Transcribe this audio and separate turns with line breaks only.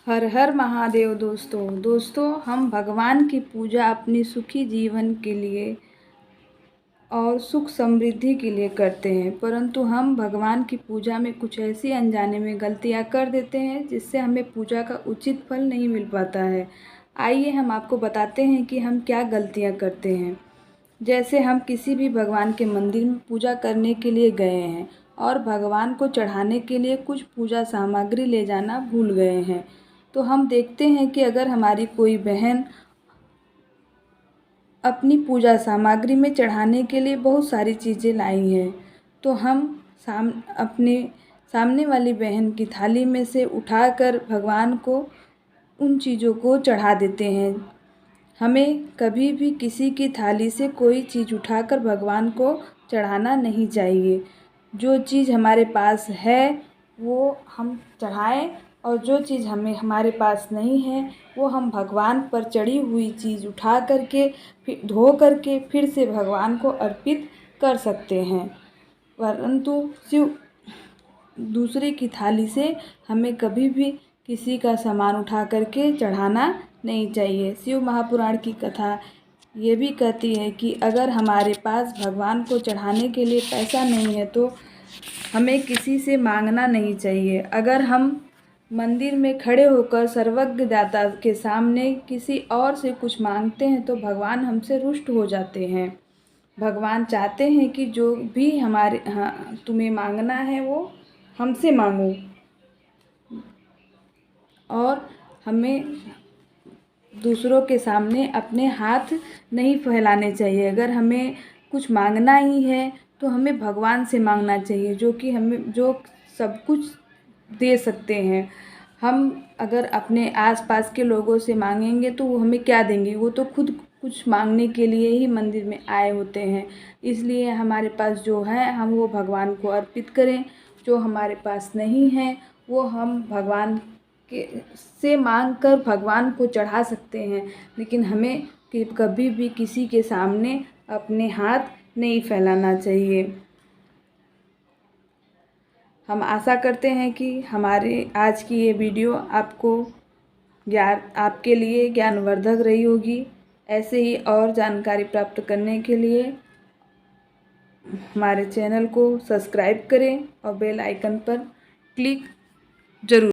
हर हर महादेव। दोस्तों हम भगवान की पूजा अपनी सुखी जीवन के लिए और सुख समृद्धि के लिए करते हैं, परंतु हम भगवान की पूजा में कुछ ऐसी अनजाने में गलतियां कर देते हैं जिससे हमें पूजा का उचित फल नहीं मिल पाता है। आइए हम आपको बताते हैं कि हम क्या गलतियां करते हैं। जैसे हम किसी भी भगवान के मंदिर में पूजा करने के लिए गए हैं और भगवान को चढ़ाने के लिए कुछ पूजा सामग्री ले जाना भूल गए हैं, तो हम देखते हैं कि अगर हमारी कोई बहन अपनी पूजा सामग्री में चढ़ाने के लिए बहुत सारी चीज़ें लाई हैं, तो हम अपने सामने वाली बहन की थाली में से उठाकर भगवान को उन चीज़ों को चढ़ा देते हैं। हमें कभी भी किसी की थाली से कोई चीज़ उठाकर भगवान को चढ़ाना नहीं चाहिए। जो चीज़ हमारे पास है वो हम चढ़ाएं, और जो चीज़ हमारे पास नहीं है वो हम भगवान पर चढ़ी हुई चीज़ उठा करके फिर धो करके फिर से भगवान को अर्पित कर सकते हैं। परंतु सिर्फ दूसरे की थाली से हमें कभी भी किसी का सामान उठा करके चढ़ाना नहीं चाहिए। शिव महापुराण की कथा ये भी कहती है कि अगर हमारे पास भगवान को चढ़ाने के लिए पैसा नहीं है तो हमें किसी से मांगना नहीं चाहिए। अगर हम मंदिर में खड़े होकर सर्वज्ञ दाता के सामने किसी और से कुछ मांगते हैं तो भगवान हमसे रुष्ट हो जाते हैं। भगवान चाहते हैं कि जो भी तुम्हें मांगना है वो हमसे मांगो, और हमें दूसरों के सामने अपने हाथ नहीं फैलाने चाहिए। अगर हमें कुछ मांगना ही है तो हमें भगवान से मांगना चाहिए, जो कि हमें जो सब कुछ दे सकते हैं। हम अगर अपने आसपास के लोगों से मांगेंगे तो वो हमें क्या देंगे? वो तो खुद कुछ मांगने के लिए ही मंदिर में आए होते हैं। इसलिए हमारे पास जो है हम वो भगवान को अर्पित करें। जो हमारे पास नहीं है वो हम भगवान के से मांग कर भगवान को चढ़ा सकते हैं, लेकिन हमें कभी भी किसी के सामने अपने हाथ नहीं फैलाना चाहिए। हम आशा करते हैं कि हमारे आज की ये वीडियो आपके लिए ज्ञानवर्धक रही होगी। ऐसे ही और जानकारी प्राप्त करने के लिए हमारे चैनल को सब्सक्राइब करें और बेल आइकन पर क्लिक ज़रूर